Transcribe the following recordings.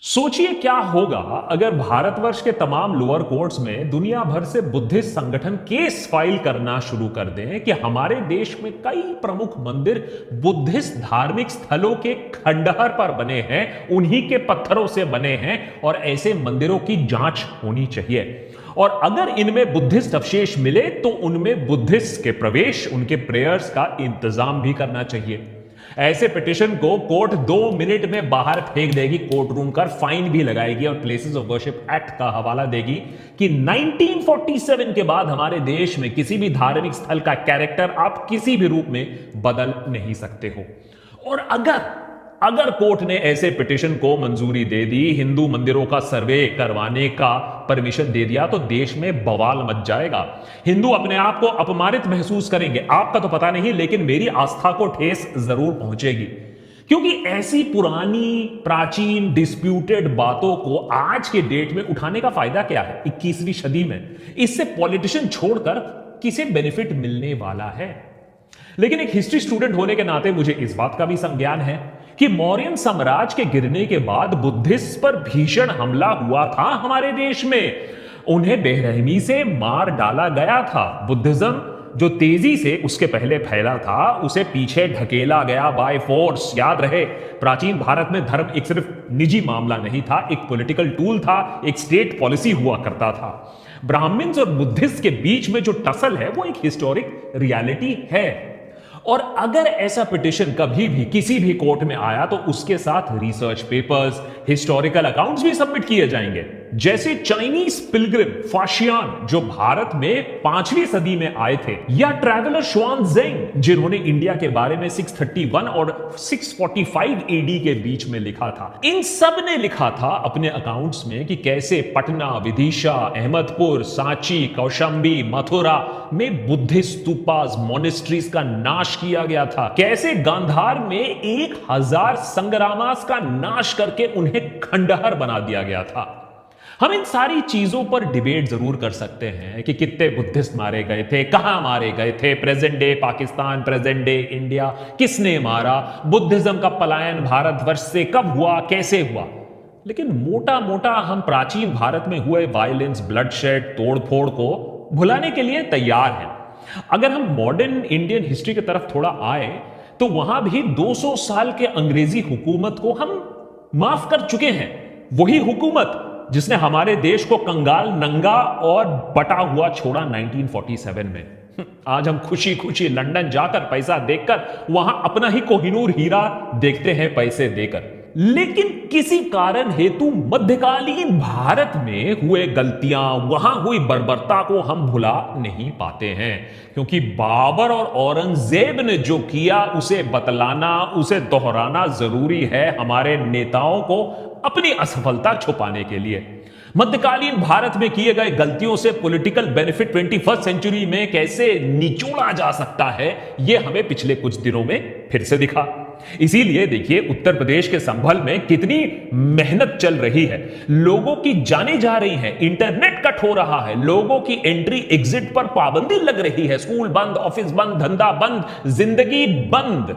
सोचिए क्या होगा अगर भारतवर्ष के तमाम लोअर कोर्ट्स में दुनिया भर से बुद्धिस्ट संगठन केस फाइल करना शुरू कर दें कि हमारे देश में कई प्रमुख मंदिर बुद्धिस्ट धार्मिक स्थलों के खंडहर पर बने हैं, उन्हीं के पत्थरों से बने हैं और ऐसे मंदिरों की जांच होनी चाहिए। और अगर इनमें बुद्धिस्ट अवशेष मिले तो उनमें बुद्धिस्ट के प्रवेश, उनके प्रेयर्स का इंतजाम भी करना चाहिए। ऐसे पिटिशन को कोर्ट 2 मिनट में बाहर फेंक देगी कोर्ट रूम कर, फाइन भी लगाएगी और प्लेसेस ऑफ वर्शिप एक्ट का हवाला देगी कि 1947 के बाद हमारे देश में किसी भी धार्मिक स्थल का कैरेक्टर आप किसी भी रूप में बदल नहीं सकते हो। और अगर कोर्ट ने ऐसे पिटिशन को मंजूरी दे दी, हिंदू मंदिरों का सर्वे करवाने का परमिशन दे दिया, तो देश में बवाल मच जाएगा। हिंदू अपने आप को अपमानित महसूस करेंगे। आपका तो पता नहीं, लेकिन मेरी आस्था को ठेस जरूर पहुंचेगी, क्योंकि ऐसी पुरानी प्राचीन डिस्प्यूटेड बातों को आज के डेट में उठाने का फायदा क्या है 21वीं सदी में? इससे पॉलिटिशियन छोड़कर किसे बेनिफिट मिलने वाला है? लेकिन एक हिस्ट्री स्टूडेंट होने के नाते मुझे इस बात का भी संज्ञान है कि मौर्यन साम्राज्य के गिरने के बाद बुद्धिस्ट पर भीषण हमला हुआ था हमारे देश में। उन्हें बेरहमी से मार डाला गया था। बुद्धिज्म जो तेजी से उसके पहले फैला था, उसे पीछे ढकेला गया बाय फोर्स। याद रहे, प्राचीन भारत में धर्म एक सिर्फ निजी मामला नहीं था, एक पॉलिटिकल टूल था, एक स्टेट पॉलिसी हुआ करता था। ब्राह्मण्स और बुद्धिस्ट के बीच में जो टसल है वो एक हिस्टोरिक रियलिटी है। और अगर ऐसा पिटिशन कभी भी किसी भी कोर्ट में आया तो उसके साथ रिसर्च पेपर्स, हिस्टोरिकल अकाउंट्स भी सबमिट किए जाएंगे। जैसे चाइनीज पिलग्रिम फाशियान जो भारत में 5वीं सदी में आए थे, या ट्रैवलर शुआनजेंग जिन्होंने इंडिया के बारे में 631 और 645 एडी के बीच में लिखा था। इन सब ने लिखा था अपने अकाउंट्स में कि कैसे पटना, विदिशा, अहमदपुर, सांची, कौशाम्बी, मथुरा में बुद्धिस्ट स्तूपास, मोनेस्ट्रीज का नाश किया गया था। कैसे गांधार में 1000 संग्रामास का नाश करके उन्हें खंडहर बना दिया गया था। हम इन सारी चीजों पर डिबेट जरूर कर सकते हैं कि कितने बुद्धिस्ट मारे गए थे, कहां मारे गए थे, present day Pakistan, present day India, किसने मारा, बुद्धिज्म का पलायन भारतवर्ष से कब हुआ, कैसे हुआ। लेकिन मोटा मोटा हम प्राचीन भारत में हुए वायलेंस, ब्लडशेड, तोड़फोड़ को भुलाने के लिए तैयार हैं। अगर हम मॉडर्न इंडियन हिस्ट्री की तरफ थोड़ा आए तो वहां भी 200 साल के अंग्रेजी हुकूमत को हम माफ कर चुके हैं। वही हुकूमत जिसने हमारे देश को कंगाल, नंगा और बटा हुआ छोड़ा 1947 में। आज हम खुशी खुशी लंदन जाकर पैसा देखकर वहां अपना ही कोहिनूर हीरा देखते हैं पैसे देकर। लेकिन किसी कारण हेतु मध्यकालीन भारत में हुए गलतियां, वहां हुई बर्बरता को हम भुला नहीं पाते हैं, क्योंकि बाबर और औरंगजेब ने जो किया उसे बतलाना, उसे दोहराना जरूरी है हमारे नेताओं को अपनी असफलता छुपाने के लिए। मध्यकालीन भारत में किए गए गलतियों से पॉलिटिकल बेनिफिट 21st सेंचुरी में कैसे निचोड़ा जा सकता है, यह हमें पिछले कुछ दिनों में फिर से दिखा। इसीलिए देखिए उत्तर प्रदेश के संभल में कितनी मेहनत चल रही है। लोगों की जानें जा रही हैं, इंटरनेट कट हो रहा है, लोगों की एंट्री एग्जिट पर पाबंदी लग रही है, स्कूल बंद, ऑफिस बंद, धंधा बंद, जिंदगी बंद।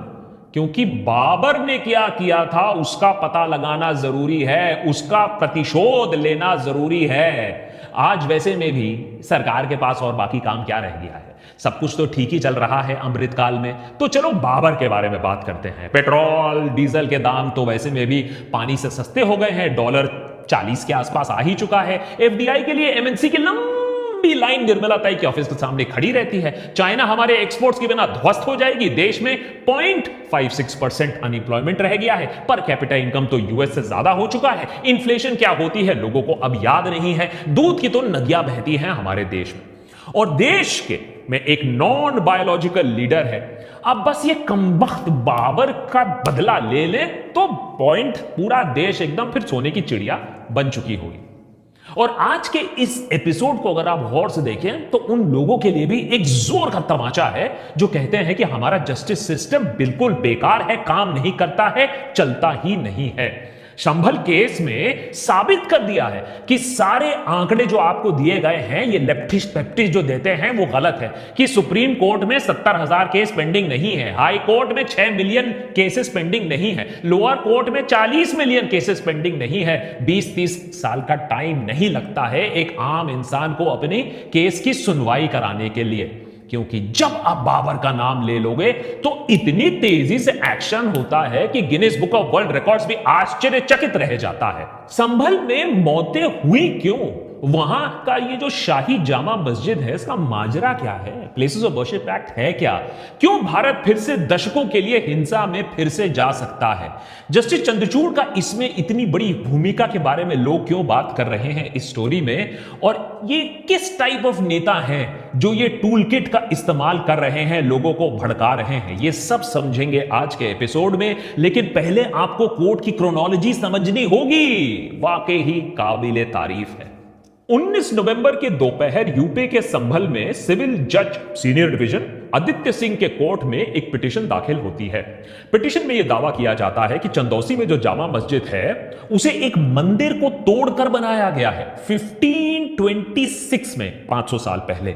क्योंकि बाबर ने क्या किया था उसका पता लगाना जरूरी है, उसका प्रतिशोध लेना जरूरी है। आज वैसे में भी सरकार के पास और बाकी काम क्या रह गया है? सब कुछ तो ठीक ही चल रहा है अमृतकाल में। तो चलो बाबर के बारे में बात करते हैं। पेट्रोल डीजल के दाम तो वैसे में भी पानी से सस्ते हो गए हैं, डॉलर 40 के आसपास आ ही चुका है। एफडीआई के लिए एमएनसी की लंबी लाइन निर्मला ताई के ऑफिस के सामने खड़ी रहती है। चाइना हमारे एक्सपोर्ट्स के बिना ध्वस्त हो जाएगी। देश में 0.56% अनएम्प्लॉयमेंट रह गया है। पर कैपिटा इनकम तो यूएस से ज्यादा हो चुका है। इन्फ्लेशन क्या होती है लोगों को अब याद नहीं है। दूध की तो नदियां बहती हैं हमारे देश में। और देश के में एक नॉन बायोलॉजिकल लीडर है। अब बस ये कमबख्त बाबर का बदला ले ले तो पॉइंट पूरा देश एकदम फिर सोने की चिड़िया बन चुकी होगी। और आज के इस एपिसोड को अगर आप गौर से देखें तो उन लोगों के लिए भी एक जोर का तमाचा है जो कहते हैं कि हमारा जस्टिस सिस्टम बिल्कुल बेकार है, काम नहीं करता है, चलता ही नहीं है। संभल केस में साबित कर दिया है कि सारे आंकड़े जो आपको दिए गए हैं, ये लेफ्टिस्ट पेप्टिस्ट जो देते हैं वो गलत है, कि सुप्रीम कोर्ट में 70,000 केस पेंडिंग नहीं है, हाई कोर्ट में 6 मिलियन केसेस पेंडिंग नहीं है, लोअर कोर्ट में 40 मिलियन केसेस पेंडिंग नहीं है। 20-30 साल का टाइम नहीं लगता है एक आम इंसान को अपनी केस की सुनवाई कराने के लिए, क्योंकि जब आप बाबर का नाम ले लोगे तो इतनी तेजी से एक्शन होता है कि Guinness book of world records भी आश्चर्यचकित रह जाता है। संभल में मौतें हुई क्यों? वहां का ये जो शाही जामा मस्जिद है, इसका माजरा क्या है? प्लेसेस ऑफ वर्शिप एक्ट है क्या? क्यों भारत फिर से दशकों के लिए हिंसा में फिर से जा सकता है? जस्टिस चंद्रचूड़ का इसमें इतनी बड़ी भूमिका के बारे में लोग क्यों बात कर रहे हैं इस स्टोरी में, और ये किस टाइप ऑफ नेता हैं जो ये टूल किट का इस्तेमाल कर रहे हैं, लोगों को भड़का रहे हैं, ये सब समझेंगे आज के एपिसोड में। लेकिन पहले आपको कोर्ट की क्रोनोलॉजी समझनी होगी, वाकई ही काबिले तारीफ है। 19 नवंबर के दोपहर यूपी के संभल में सिविल जज सीनियर डिवीजन आदित्य सिंह के कोर्ट में एक पिटीशन दाखिल होती है। पिटीशन में यह दावा किया जाता है कि चंदौसी में जो जामा मस्जिद है उसे एक मंदिर को तोड़कर बनाया गया है 1526 में, 500 साल पहले।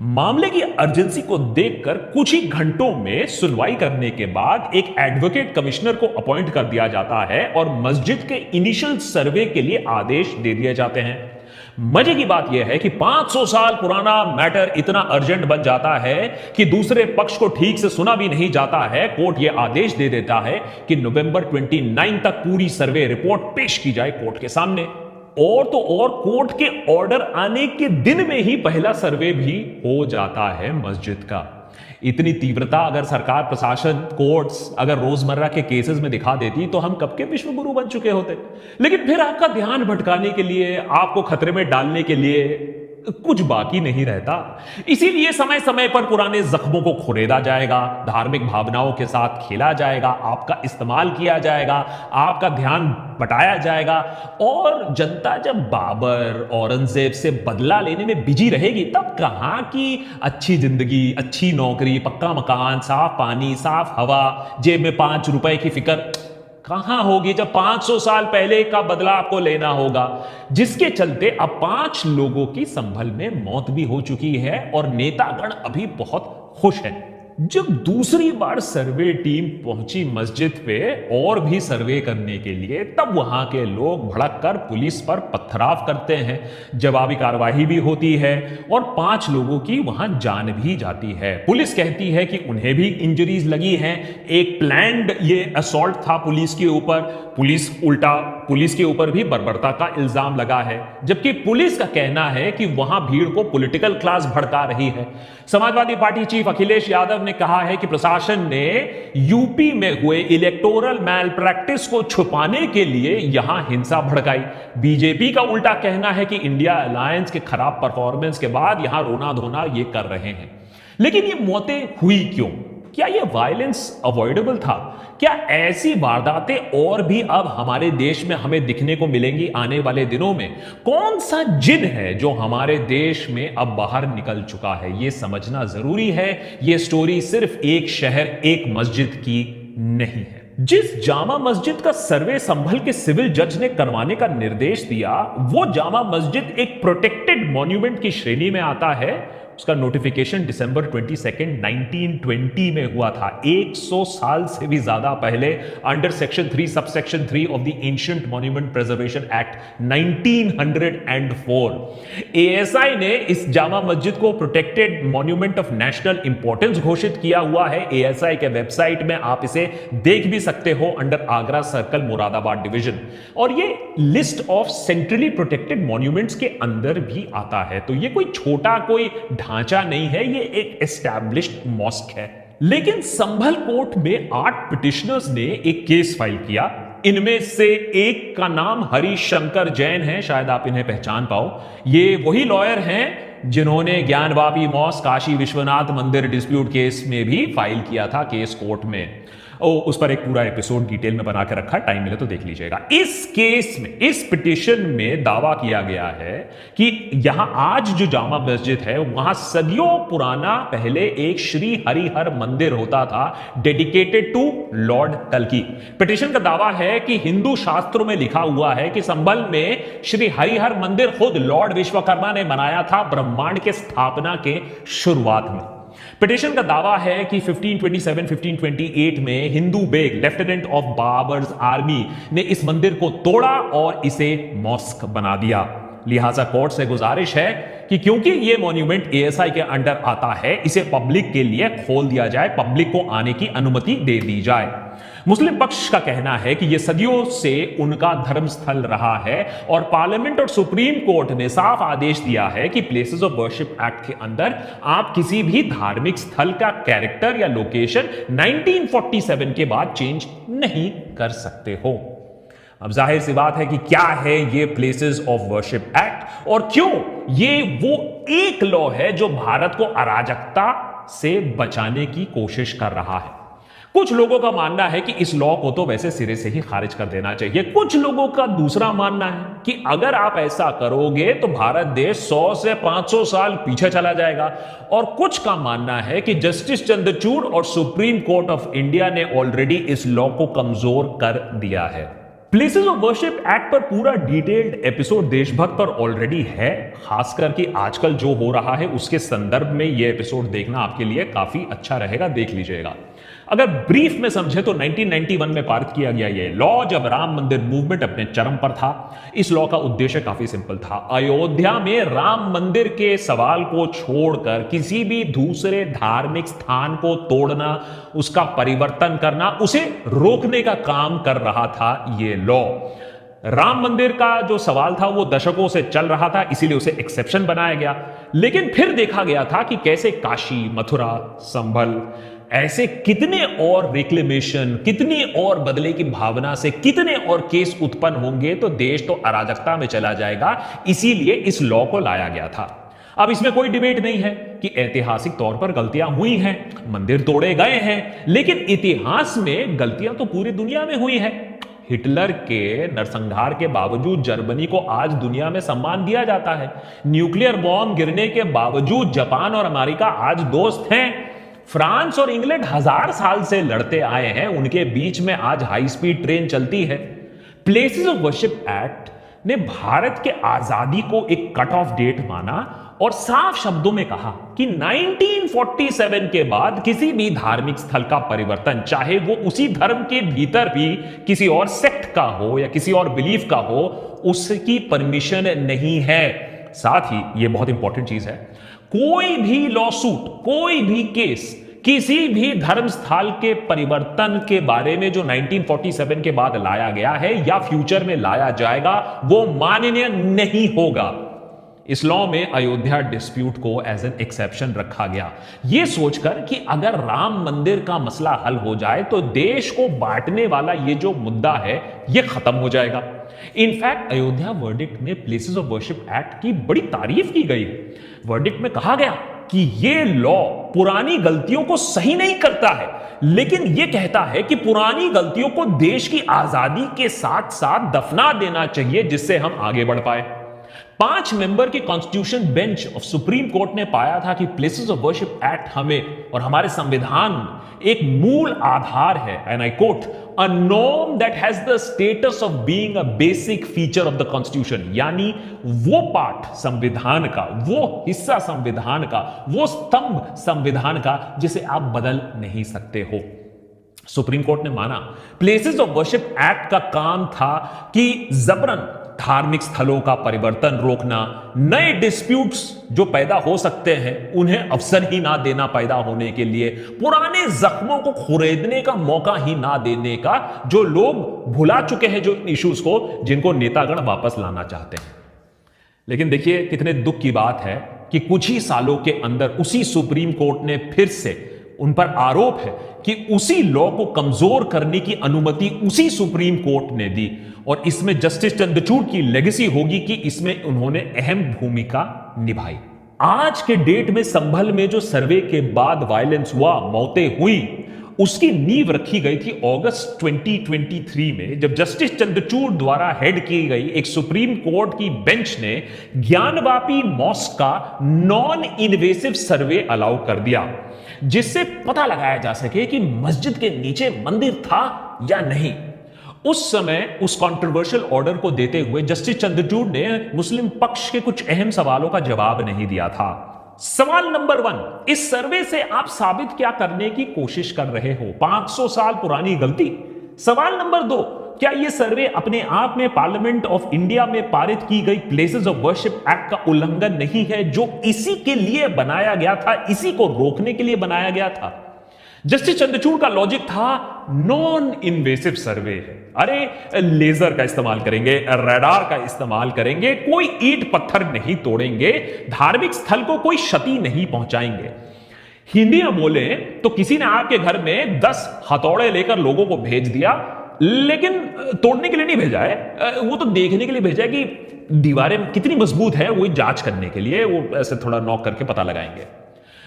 मामले की अर्जेंसी को देखकर कुछ ही घंटों में सुनवाई करने के बाद एक एडवोकेट कमिश्नर को अपॉइंट कर दिया जाता है और मस्जिद के इनिशियल सर्वे के लिए आदेश दे दिए जाते हैं। मजे की बात यह है कि 500 साल पुराना मैटर इतना अर्जेंट बन जाता है कि दूसरे पक्ष को ठीक से सुना भी नहीं जाता है। कोर्ट यह आदेश दे देता है कि नवंबर 29 तक पूरी सर्वे रिपोर्ट पेश की जाए कोर्ट के सामने। और तो और कोर्ट के ऑर्डर आने के दिन में ही पहला सर्वे भी हो जाता है मस्जिद का। इतनी तीव्रता अगर सरकार, प्रशासन, कोर्ट्स अगर रोजमर्रा के केसेस में दिखा देती तो हम कब के विश्व गुरु बन चुके होते। लेकिन फिर आपका ध्यान भटकाने के लिए, आपको खतरे में डालने के लिए कुछ बाकी नहीं रहता। इसीलिए समय समय पर पुराने जख्मों को खुरेदा जाएगा, धार्मिक भावनाओं के साथ खेला जाएगा, आपका इस्तेमाल किया जाएगा, आपका ध्यान बटाया जाएगा। और जनता जब बाबर, औरंगजेब से बदला लेने में बिजी रहेगी तब कहां की अच्छी जिंदगी, अच्छी नौकरी, पक्का मकान, साफ पानी, साफ हवा, जेब में 5 रुपए की फिक्र कहां होगी जब 500 साल पहले का बदला आपको लेना होगा। जिसके चलते अब 5 लोगों की संभल में मौत भी हो चुकी है और नेतागण अभी बहुत खुश हैं। जब दूसरी बार सर्वे टीम पहुंची मस्जिद पे और भी सर्वे करने के लिए, तब वहां के लोग भड़क कर पुलिस पर पथराव करते हैं। जवाबी कार्रवाई भी होती है और 5 लोगों की वहां जान भी जाती है। पुलिस कहती है कि उन्हें भी इंजरीज लगी हैं। एक प्लान्ड ये असॉल्ट था पुलिस के ऊपर। पुलिस के ऊपर भी बर्बरता का इल्जाम लगा है, जबकि पुलिस का कहना है कि वहां भीड़ को पॉलिटिकल क्लास भड़का रही है। समाजवादी पार्टी चीफ अखिलेश यादव ने कहा है कि प्रशासन ने यूपी में हुए इलेक्टोरल मैल प्रैक्टिस को छुपाने के लिए यहां हिंसा भड़काई। बीजेपी का उल्टा कहना है कि इंडिया अलायंस के खराब परफॉर्मेंस के बाद यहां रोना धोना ये कर रहे हैं। लेकिन ये मौतें हुई क्यों? क्या यह वायलेंस अवॉइडेबल था? क्या ऐसी वारदातें और भी अब हमारे देश में हमें दिखने को मिलेंगी आने वाले दिनों में? कौन सा जिन है जो हमारे देश में अब बाहर निकल चुका है? यह समझना जरूरी है। यह स्टोरी सिर्फ एक शहर, एक मस्जिद की नहीं है। जिस जामा मस्जिद का सर्वे संभल के सिविल जज ने करवाने का निर्देश दिया, वो जामा मस्जिद एक प्रोटेक्टेड मॉन्यूमेंट की श्रेणी में आता है। उसका नोटिफिकेशन दिसंबर 22, 1920 में हुआ था, 100 साल से भी ज्यादा पहले, under section 3 subsection 3 of the ancient monument preservation act 1904। ASI ने इस जामा मस्जिद को protected monument of national importance घोषित किया हुआ है। एएसआई के वेबसाइट में आप इसे देख भी सकते हो under Agra circle Moradabad division. और ये list of centrally protected monuments के अंदर भी आता है। तो ये कोई छोटा कोई ढांचा नहीं है, ये एक एस्टैब्लिश्ड मॉस्क है। लेकिन संभल कोर्ट में 8 पिटिशनर्स ने एक केस फाइल किया। इनमें से एक का नाम हरिशंकर जैन है, शायद आप इन्हें पहचान पाओ। ये वही लॉयर हैं जिन्होंने ज्ञानवापी मॉस्क, काशी विश्वनाथ मंदिर डिस्प्यूट केस में भी फाइल किया था केस कोर्ट में। उस पर एक पूरा एपिसोड डिटेल में बना के रखा है, टाइम मिले तो देख लीजिएगा। इस केस में, इस पिटिशन में दावा किया गया है कि यहां आज जो जामा मस्जिद है वहां सदियों पुराना पहले एक श्री हरिहर मंदिर होता था, डेडिकेटेड टू लॉर्ड कल्की। पिटिशन का दावा है कि हिंदू शास्त्रों में लिखा हुआ है कि संभल में श्री हरिहर मंदिर खुद लॉर्ड विश्वकर्मा ने बनाया था ब्रह्मांड के स्थापना के शुरुआत में। पिटिशन का दावा है कि 1527-1528 में Hindu Beg lieutenant of Babar's army ने इस मंदिर को तोड़ा और इसे मॉस्क बना दिया। लिहाजा कोर्ट से गुजारिश है कि क्योंकि यह मॉन्यूमेंट एएसआई के अंडर आता है, इसे पब्लिक के लिए खोल दिया जाए, पब्लिक को आने की अनुमति दे दी जाए। मुस्लिम पक्ष का कहना है कि यह सदियों से उनका धर्मस्थल रहा है और पार्लियामेंट और सुप्रीम कोर्ट ने साफ आदेश दिया है कि प्लेसेस ऑफ वर्शिप एक्ट के अंदर आप किसी भी धार्मिक स्थल का कैरेक्टर या लोकेशन 1947 के बाद चेंज नहीं कर सकते हो। अब जाहिर सी बात है कि क्या है ये प्लेसेस ऑफ वर्शिप एक्ट और क्यों ये वो एक लॉ है जो भारत को अराजकता से बचाने की कोशिश कर रहा है। कुछ लोगों का मानना है कि इस लॉ को तो वैसे सिरे से ही खारिज कर देना चाहिए। कुछ लोगों का दूसरा मानना है कि अगर आप ऐसा करोगे तो भारत देश 100 से 500 साल पीछे चला जाएगा। और कुछ का मानना है कि जस्टिस चंद्रचूड़ और सुप्रीम कोर्ट ऑफ इंडिया ने ऑलरेडी इस लॉ को कमजोर कर दिया है। प्लेसेस ऑफ वर्शिप एक्ट पर पूरा डिटेल्ड एपिसोड देशभक्त पर ऑलरेडी है, खासकर कि आजकल जो हो रहा है उसके संदर्भ में यह एपिसोड देखना आपके लिए काफी अच्छा रहेगा, देख लीजिएगा। अगर ब्रीफ में समझे तो 1991 में पारित किया गया यह लॉ जब राम मंदिर मूवमेंट अपने चरम पर था। इस लॉ का उद्देश्य काफी सिंपल था, अयोध्या में राम मंदिर के सवाल को छोड़कर किसी भी दूसरे धार्मिक स्थान को तोड़ना, उसका परिवर्तन करना, उसे रोकने का काम कर रहा था यह लॉ। राम मंदिर का जो सवाल था वो दशकों से चल रहा था, इसीलिए उसे एक्सेप्शन बनाया गया। लेकिन फिर देखा गया था कि कैसे काशी, मथुरा, संभल, ऐसे कितने और रिक्लेमेशन, कितनी और बदले की भावना से कितने और केस उत्पन्न होंगे तो देश तो अराजकता में चला जाएगा। इसीलिए इस लॉ को लाया गया था। अब इसमें कोई डिबेट नहीं है कि ऐतिहासिक तौर पर गलतियां हुई हैं, मंदिर तोड़े गए हैं, लेकिन इतिहास में गलतियां तो पूरी दुनिया में हुई है। हिटलर के नरसंहार के बावजूद जर्मनी को आज दुनिया में सम्मान दिया जाता है। न्यूक्लियर बॉम्ब गिरने के बावजूद जापान और अमेरिका आज दोस्त हैं। फ्रांस और इंग्लैंड 1000 साल से लड़ते आए हैं, उनके बीच में आज हाई स्पीड ट्रेन चलती है। प्लेसेस ऑफ वर्शिप एक्ट ने भारत के आजादी को एक कट ऑफ डेट माना और साफ शब्दों में कहा कि 1947 के बाद किसी भी धार्मिक स्थल का परिवर्तन, चाहे वो उसी धर्म के भीतर भी किसी और सेक्ट का हो या किसी और बिलीफ का हो, उसकी परमिशन नहीं है। साथ ही यह बहुत इंपॉर्टेंट चीज है, कोई भी लॉसूट, कोई भी केस किसी भी धर्म स्थल के परिवर्तन के बारे में जो 1947 के बाद लाया गया है या फ्यूचर में लाया जाएगा, वो माननीय नहीं होगा। इस लॉ में अयोध्या डिस्प्यूट को एज एन एक्सेप्शन रखा गया, यह सोचकर कि अगर राम मंदिर का मसला हल हो जाए तो देश को बांटने वाला यह जो मुद्दा है यह खत्म हो जाएगा। इनफैक्ट अयोध्या वर्डिक्ट में प्लेसेस ऑफ वर्शिप एक्ट की बड़ी तारीफ की गई। वर्डिक्ट में कहा गया कि यह लॉ पुरानी गलतियों को सही नहीं करता है, लेकिन यह कहता है कि पुरानी गलतियों को देश की आजादी के साथ साथ दफना देना चाहिए, जिससे हम आगे बढ़ पाए। 5 मेंबर की constitution bench of supreme court ने पाया था कि प्लेसेस ऑफ वर्शिप एक्ट हमें और हमारे संविधान एक मूल आधार है, and I quote, a norm that has the status of being a basic feature of the constitution, यानी वो पार्ट संविधान का, वो हिस्सा संविधान का, वो स्तंभ संविधान का जिसे आप बदल नहीं सकते हो। सुप्रीम कोर्ट ने माना प्लेसेस ऑफ वर्शिप एक्ट का काम था कि जबरन धार्मिक स्थलों का परिवर्तन रोकना, नए डिस्प्यूट्स जो पैदा हो सकते हैं उन्हें अवसर ही ना देना पैदा होने के लिए, पुराने जख्मों को खुरेदने का मौका ही ना देने का, जो लोग भुला चुके हैं जो इश्यूज को, जिनको नेतागण वापस लाना चाहते हैं। लेकिन देखिए कितने दुख की बात है कि कुछ ही सालों के अंदर उसी सुप्रीम कोर्ट ने फिर से, उन पर आरोप है कि उसी लॉ को कमजोर करने की अनुमति उसी सुप्रीम कोर्ट ने दी, और इसमें जस्टिस चंद्रचूड़ की लेगेसी होगी कि इसमें उन्होंने अहम भूमिका निभाई। आज के डेट में संभल में जो सर्वे के बाद वायलेंस हुआ, मौतें हुई, उसकी नींव रखी गई थी अगस्त 2023 में, जब जस्टिस चंद्रचूड़ द्वारा हेड की गई एक सुप्रीम कोर्ट की बेंच ने ज्ञानवापी मॉस्क का नॉन इन्वेसिव सर्वे अलाउ कर दिया, जिससे पता लगाया जा सके कि मस्जिद के नीचे मंदिर था या नहीं। उस समय उस कंट्रोवर्शियल ऑर्डर को देते हुए जस्टिस चंद्रचूड़ ने मुस्लिम पक्ष के कुछ अहम सवालों का जवाब नहीं दिया था। सवाल नंबर 1, इस सर्वे से आप साबित क्या करने की कोशिश कर रहे हो? 500 साल पुरानी गलती। सवाल नंबर 2, क्या यह सर्वे अपने आप में पार्लियामेंट ऑफ इंडिया में पारित की गई प्लेसेस ऑफ वर्शिप एक्ट का उल्लंघन नहीं है, जो इसी के लिए बनाया गया था, इसी को रोकने के लिए बनाया गया था? जस्टिस चंद्रचूड़ का लॉजिक था नॉन इन्वेसिव सर्वे है। अरे लेजर का इस्तेमाल करेंगे, रडार का इस्तेमाल करेंगे, कोई ईंट पत्थर नहीं तोड़ेंगे, धार्मिक स्थल को कोई क्षति नहीं पहुंचाएंगे। हिंदी में बोले तो किसी ने आपके घर में 10 हथौड़े लेकर लोगों को भेज दिया, लेकिन तोड़ने के लिए नहीं भेजा है, वो तो देखने के लिए भेजा है कि दीवारें कितनी मजबूत है, वो जांच करने के लिए वो ऐसे थोड़ा नॉक करके पता लगाएंगे।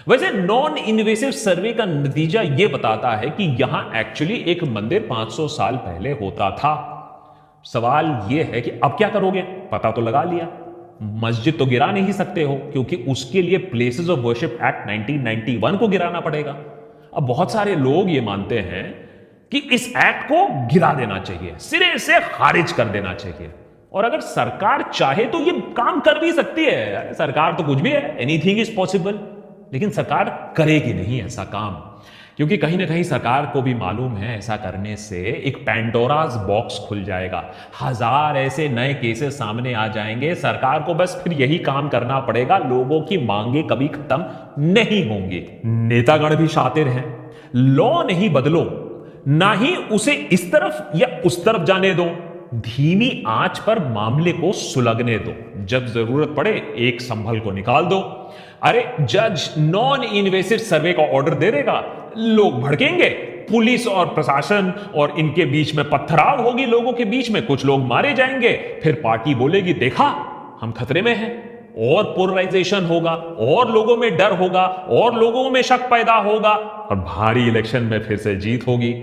वैसे नॉन इन्वेसिव सर्वे का नतीजा यह बताता है कि यहां एक्चुअली एक मंदिर 500 साल पहले होता था। सवाल यह है कि अब क्या करोगे? पता तो लगा लिया, मस्जिद तो गिरा नहीं सकते हो, क्योंकि उसके लिए प्लेसेस ऑफ वर्शिप एक्ट 1991 को गिराना पड़ेगा। अब बहुत सारे लोग ये मानते हैं कि इस एक्ट को गिरा देना चाहिए, सिरे से खारिज कर देना चाहिए, और अगर सरकार चाहे तो ये काम कर भी सकती है। सरकार तो कुछ भी है, एनीथिंग इज पॉसिबल, लेकिन सरकार करेगी नहीं ऐसा काम, क्योंकि कहीं ना कहीं सरकार को भी मालूम है ऐसा करने से एक पैंडोरास बॉक्स खुल जाएगा, 1000 ऐसे नए केसेस सामने आ जाएंगे। सरकार को बस फिर यही काम करना पड़ेगा, लोगों की मांगे कभी खत्म नहीं होंगी। नेतागण भी शातिर हैं, लॉ नहीं बदलो, ना ही उसे इस तरफ या उस तरफ जाने दो, धीमी आंच पर मामले को सुलगने दो, जब जरूरत पड़े एक संभल को निकाल दो। अरे जज नॉन इन्वेसिव सर्वे का ऑर्डर दे देगा, लोग भड़केंगे, पुलिस और प्रशासन और इनके बीच में पथराव होगी, लोगों के बीच में कुछ लोग मारे जाएंगे, फिर पार्टी बोलेगी देखा हम खतरे में हैं, और पोलराइजेशन होगा, और लोगों में डर होगा, और लोगों में शक पैदा होगा, और भारी इलेक्शन में फिर से जीत होगी।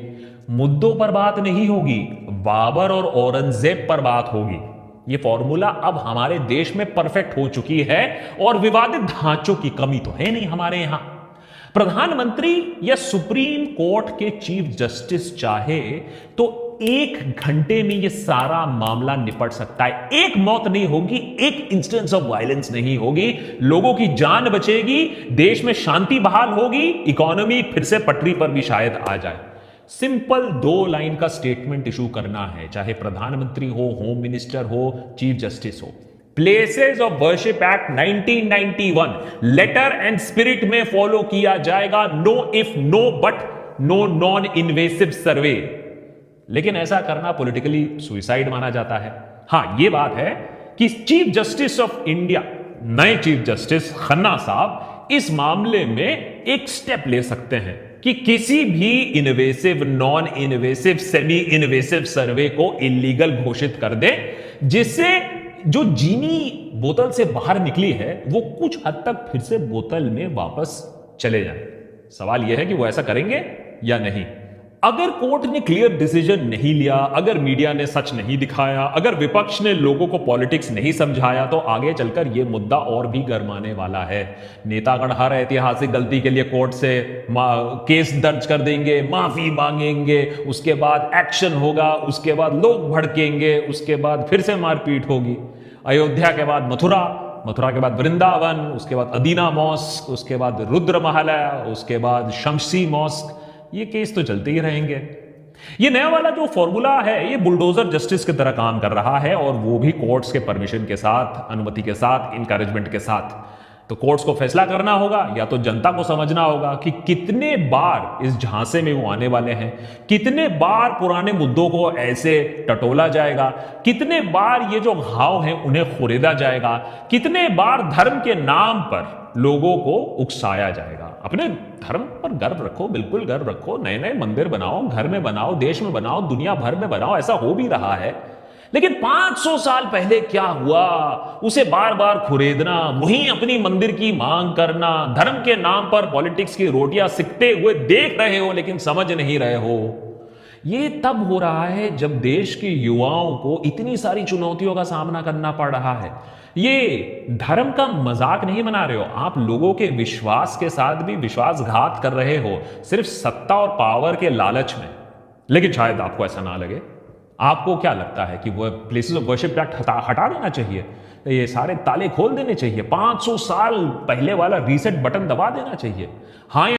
मुद्दों पर बात नहीं होगी, बाबर और औरंगजेब पर बात होगी। यह फॉर्मूला अब हमारे देश में परफेक्ट हो चुकी है, और विवादित ढांचों की कमी तो है नहीं हमारे यहां। प्रधानमंत्री या सुप्रीम कोर्ट के चीफ जस्टिस चाहे तो 1 घंटे में यह सारा मामला निपट सकता है। एक मौत नहीं होगी, एक इंस्टेंस ऑफ वायलेंस नहीं होगी, लोगों की जान बचेगी, देश में शांति बहाल होगी, इकोनॉमी फिर से पटरी पर भी शायद आ जाए। सिंपल 2 लाइन का स्टेटमेंट इशू करना है, चाहे प्रधानमंत्री हो, होम मिनिस्टर हो, चीफ जस्टिस हो। Places of worship act 1991 letter and spirit में फॉलो किया जाएगा, no if no but, no non invasive survey. लेकिन ऐसा करना पॉलिटिकली सुइसाइड माना जाता है। हां, यह बात है कि चीफ जस्टिस ऑफ इंडिया, नए चीफ जस्टिस खन्ना साहब इस मामले में एक स्टेप ले सकते हैं कि किसी भी invasive, non invasive, semi invasive survey को इलीगल घोषित कर दे, जिससे जो चीनी बोतल से बाहर निकली है वो कुछ हद तक फिर से बोतल में वापस चले जाए। सवाल यह है कि वो ऐसा करेंगे या नहीं। अगर कोर्ट ने क्लियर डिसीजन नहीं लिया, अगर मीडिया ने सच नहीं दिखाया, अगर विपक्ष ने लोगों को पॉलिटिक्स नहीं समझाया, तो आगे चलकर यह मुद्दा और भी गरमाने वाला है। नेतागण हर ऐतिहासिक गलती के लिए कोर्ट से केस दर्ज कर देंगे, माफी मांगेंगे, उसके बाद एक्शन होगा, उसके बाद लोग भड़केंगे, उसके बाद फिर से मारपीट होगी। अयोध्या के बाद मथुरा, मथुरा के बाद वृंदावन, उसके बाद अदीना मॉस्क, उसके बाद रुद्र महालय, उसके बाद शमसी मॉस्क, ये केस तो चलते ही रहेंगे। ये नया वाला जो फॉर्मूला है ये बुलडोजर जस्टिस की तरह काम कर रहा है, और वो भी कोर्ट्स के परमिशन के साथ, अनुमति के साथ, इनकरेजमेंट के साथ। तो कोर्ट्स को फैसला करना होगा, या तो जनता को समझना होगा कि कितने बार इस झांसे में वो आने वाले हैं, कितने बार पुराने मुद्दों को ऐसे टटोला जाएगा, कितने बार ये जो घाव हैं उन्हें खुरेदा जाएगा, कितने बार धर्म के नाम पर लोगों को उकसाया जाएगा। अपने धर्म पर गर्व रखो, बिल्कुल गर्व रखो, नए नए मंदिर बनाओ, घर में बनाओ, देश में बनाओ, दुनिया भर में बनाओ, ऐसा हो भी रहा है। लेकिन 500 साल पहले क्या हुआ उसे बार बार खुरेदना, वहीं अपनी मंदिर की मांग करना, धर्म के नाम पर पॉलिटिक्स की रोटियां सिकते हुए देख रहे हो लेकिन समझ नहीं रहे हो। ये तब हो रहा है जब देश के युवाओं को इतनी सारी चुनौतियों का सामना करना पड़ रहा है। ये धर्म का मजाक नहीं बना रहे हो, आप लोगों के विश्वास के साथ भी विश्वासघात कर रहे हो सिर्फ सत्ता और पावर के लालच में। लेकिन शायद आपको ऐसा ना लगे। आपको क्या लगता है कि वो प्लेसेस ऑफ वर्शिप एक्ट हटा देना चाहिए, ये सारे ताले खोल देने चाहिए, 500 साल पहले वाला रीसेट बटन दबा देना चाहिए? हाँ